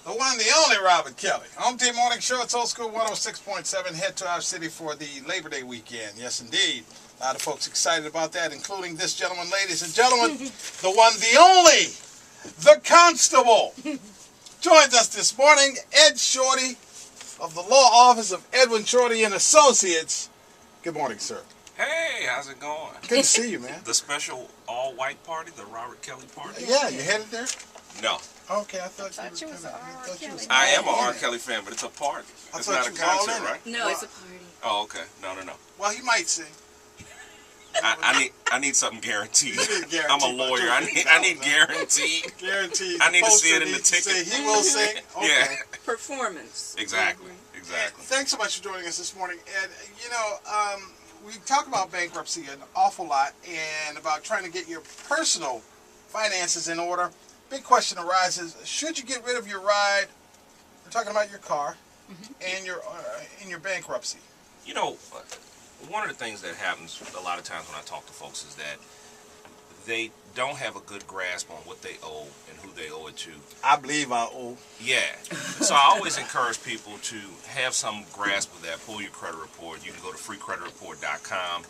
The one, the only Robert Kelly. Home Team Morning Show. It's Old School 106.7. Head to our city for the Labor Day weekend. Yes, indeed. A lot of folks excited about that, including this gentleman, ladies and gentlemen. The one, the only, the Constable. Joins us this morning, Ed Shorty of the Law Office of Edwin Shorty and Associates. Good morning, sir. Hey, how's it going? Good to see you, man. The special all-white party, the Robert Kelly party? Yeah, you headed there? No. Okay, I thought you was an R. Kelly. I am an R. Kelly fan, but it's a party. It's not a concert, right? No, it's a party. Oh, okay. No. Well, he might sing. I need something guaranteed. Guaranteed. I'm a lawyer. I need guaranteed. Guaranteed. I need to see it in the ticket. He will sing. Okay. Yeah. Performance. Exactly. Thanks so much for joining us this morning, Ed. You know, we talk about bankruptcy an awful lot and about trying to get your personal finances in order. Big question arises: should you get rid of your ride? We're talking about your car and your in your bankruptcy. You know, one of the things that happens a lot of times when I talk to folks is that they don't have a good grasp on what they owe and who they owe it to. I believe I owe. Yeah. So I always encourage people to have some grasp of that. Pull your credit report. You can go to freecreditreport.com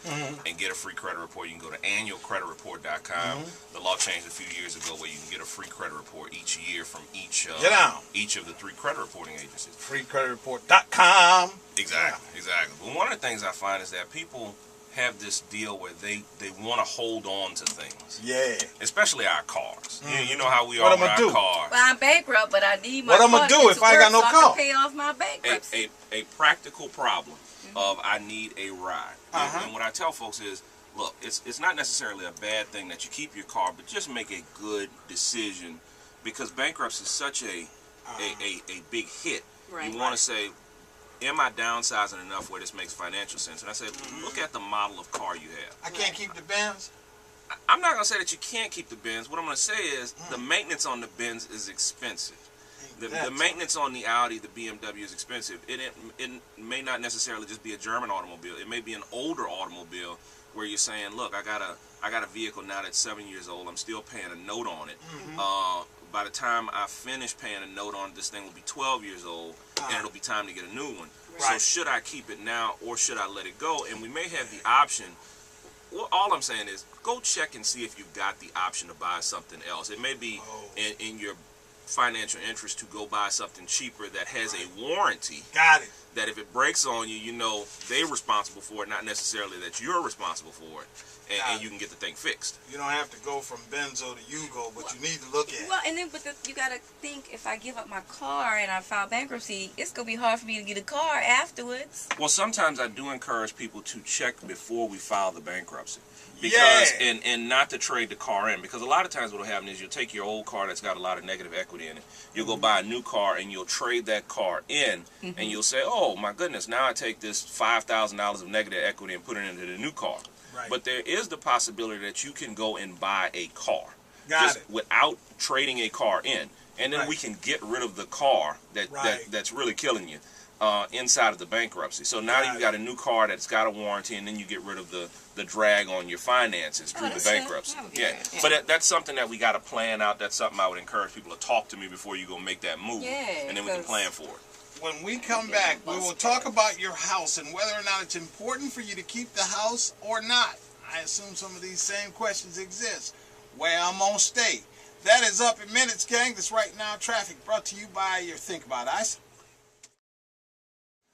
and get a free credit report. You can go to annualcreditreport.com. The law changed a few years ago where you can get a free credit report each year from each of the 3 credit reporting agencies. Freecreditreport.com. Exactly. But one of the things I find is that people have this deal where they want to hold on to things. Yeah. Especially our cars. You know how we are with our cars. Well, I'm bankrupt, but I need my car. What I'm going to do if I ain't got no car? Pay off my bankruptcy. A practical problem of I need a ride. And what I tell folks is, look, it's not necessarily a bad thing that you keep your car, but just make a good decision, because bankruptcy is such a big hit. Right. You want to say, am I downsizing enough where this makes financial sense? And I said, look at the model of car you have. I can't keep the Benz? I'm not going to say that you can't keep the Benz. What I'm going to say is the maintenance on the Benz is expensive. The maintenance on the Audi, the BMW is expensive. It may not necessarily just be a German automobile. It may be an older automobile where you're saying, look, I got a vehicle now that's 7 years old. I'm still paying a note on it. By the time I finish paying a note on it, this thing will be 12 years old, and it'll be time to get a new one. Right. So should I keep it now, or should I let it go? And we may have the option. Well, all I'm saying is go check and see if you've got the option to buy something else. It may be in your financial interest to go buy something cheaper that has a warranty. Got it. That if it breaks on you, you know they're responsible for it, not necessarily that you're responsible for it. And you can get the thing fixed. You don't have to go from Benzo to Yugo, but you need to look at it. Well, and then you got to think, if I give up my car and I file bankruptcy, it's going to be hard for me to get a car afterwards. Well, sometimes I do encourage people to check before we file the bankruptcy. Because, and not to trade the car in. Because a lot of times what will happen is you'll take your old car that's got a lot of negative equity in it. You'll go buy a new car and you'll trade that car in. And you'll say, oh my goodness, now I take this $5,000 of negative equity and put it into the new car. Right. But there is the possibility that you can go and buy a car. Got it. Without trading a car in. And then we can get rid of the car that's really killing you inside of the bankruptcy. So now you've got a new car that's got a warranty, and then you get rid of the drag on your finances through the bankruptcy. But that's something that we got to plan out. That's something I would encourage people to talk to me before you go make that move. And then we can plan for it. When we come back, we will talk about your house and whether or not it's important for you to keep the house or not. I assume some of these same questions exist. Where I'm gonna stay. That is up in minutes, gang. This Right Now Traffic, brought to you by your Think About Us.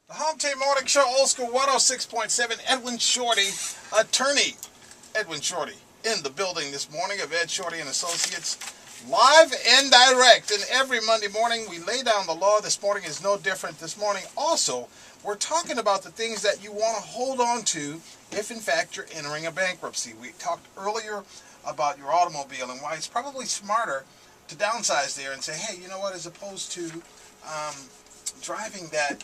The Home Team Morning Show, Old School 106.7. Edwin Shorty, attorney Edwin Shorty, in the building this morning of Ed Shorty and Associates. Live and direct, and every Monday morning we lay down the law. This morning is no different. This morning also, we're talking about the things that you want to hold on to if in fact you're entering a bankruptcy. We talked earlier about your automobile and why it's probably smarter to downsize there and say, hey, you know what, as opposed to driving that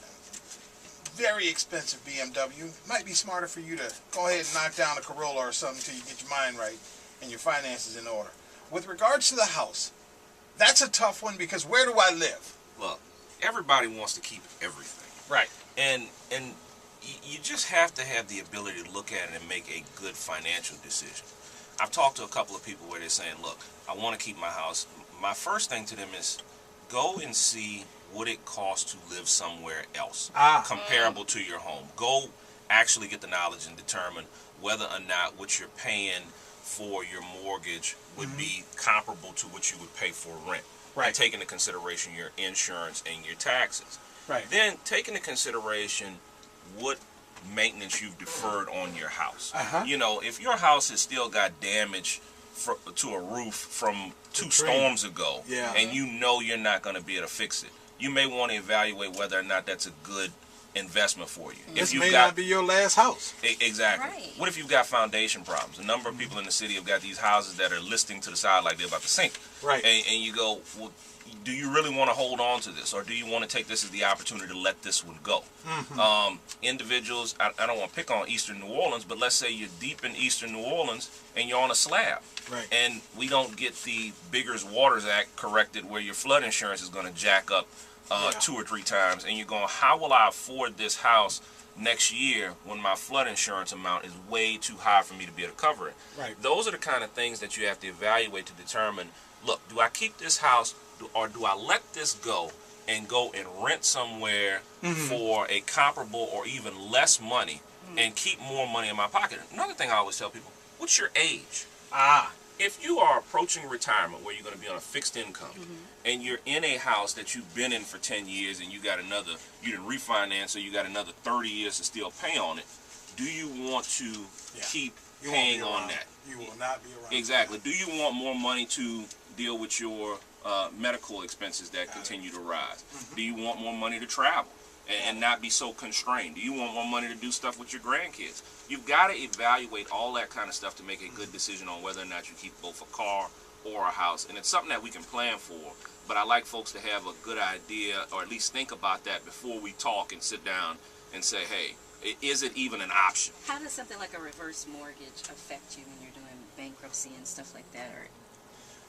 very expensive BMW, it might be smarter for you to go ahead and knock down a Corolla or something until you get your mind right and your finances in order. With regards to the house, that's a tough one, because where do I live? Look, everybody wants to keep everything. Right. And you just have to have the ability to look at it and make a good financial decision. I've talked to a couple of people where they're saying, look, I want to keep my house. My first thing to them is, go and see what it costs to live somewhere else comparable to your home. Go actually get the knowledge and determine whether or not what you're paying for your mortgage would be comparable to what you would pay for rent. Right. And take into consideration your insurance and your taxes. Right. Then take into consideration what maintenance you've deferred on your house. You know, if your house has still got damage to a roof from 2 storms ago, and you know you're not going to be able to fix it, you may want to evaluate whether or not that's a good investment for you. This may not be your last house. Exactly. Right. What if you've got foundation problems? A number of people in the city have got these houses that are listing to the side like they're about to sink. Right. And you go, well, do you really want to hold on to this, or do you want to take this as the opportunity to let this one go? Individuals, I don't want to pick on Eastern New Orleans, but let's say you're deep in Eastern New Orleans and you're on a slab. Right. And we don't get the Biggers Waters Act corrected where your flood insurance is going to jack up 2 or 3 times, and you're going, how will I afford this house next year when my flood insurance amount is way too high for me to be able to cover it? Right. Those are the kind of things that you have to evaluate to determine, look, do I keep this house or do I let this go and go and rent somewhere for a comparable or even less money and keep more money in my pocket? Another thing I always tell people, what's your age? If you are approaching retirement where you're going to be on a fixed income and you're in a house that you've been in for 10 years and you didn't refinance, so you got another 30 years to still pay on it, do you want to keep paying on that? You will not be around. Exactly. Do you want more money to deal with your medical expenses that continue to rise? Do you want more money to travel and not be so constrained? Do you want more money to do stuff with your grandkids? You've got to evaluate all that kind of stuff to make a good decision on whether or not you keep both a car or a house. And it's something that we can plan for, but I like folks to have a good idea, or at least think about that before we talk and sit down and say, hey, is it even an option? How does something like a reverse mortgage affect you when you're doing bankruptcy and stuff like that? Or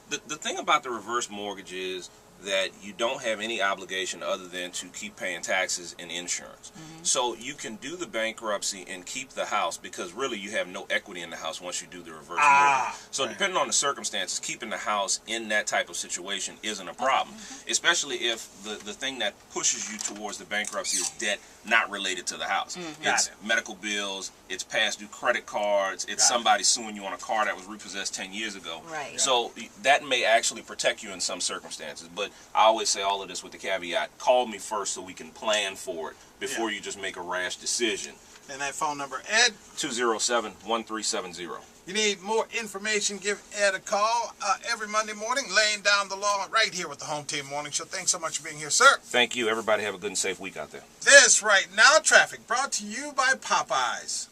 The thing about the reverse mortgage is that you don't have any obligation other than to keep paying taxes and insurance. So you can do the bankruptcy and keep the house because really you have no equity in the house once you do the reverse mortgage. So depending on the circumstances, keeping the house in that type of situation isn't a problem, especially if the thing that pushes you towards the bankruptcy is debt not related to the house. It's medical bills, it's past due credit cards, it's somebody suing you on a car that was repossessed 10 years ago. Right. So that may actually protect you in some circumstances, but I always say all of this with the caveat, call me first so we can plan for it before you just make a rash decision. And that phone number, Ed? 207-1370. You need more information, give Ed a call every Monday morning, laying down the law right here with the Home Team Morning Show. Thanks so much for being here, sir. Thank you. Everybody have a good and safe week out there. This Right Now Traffic brought to you by Popeyes.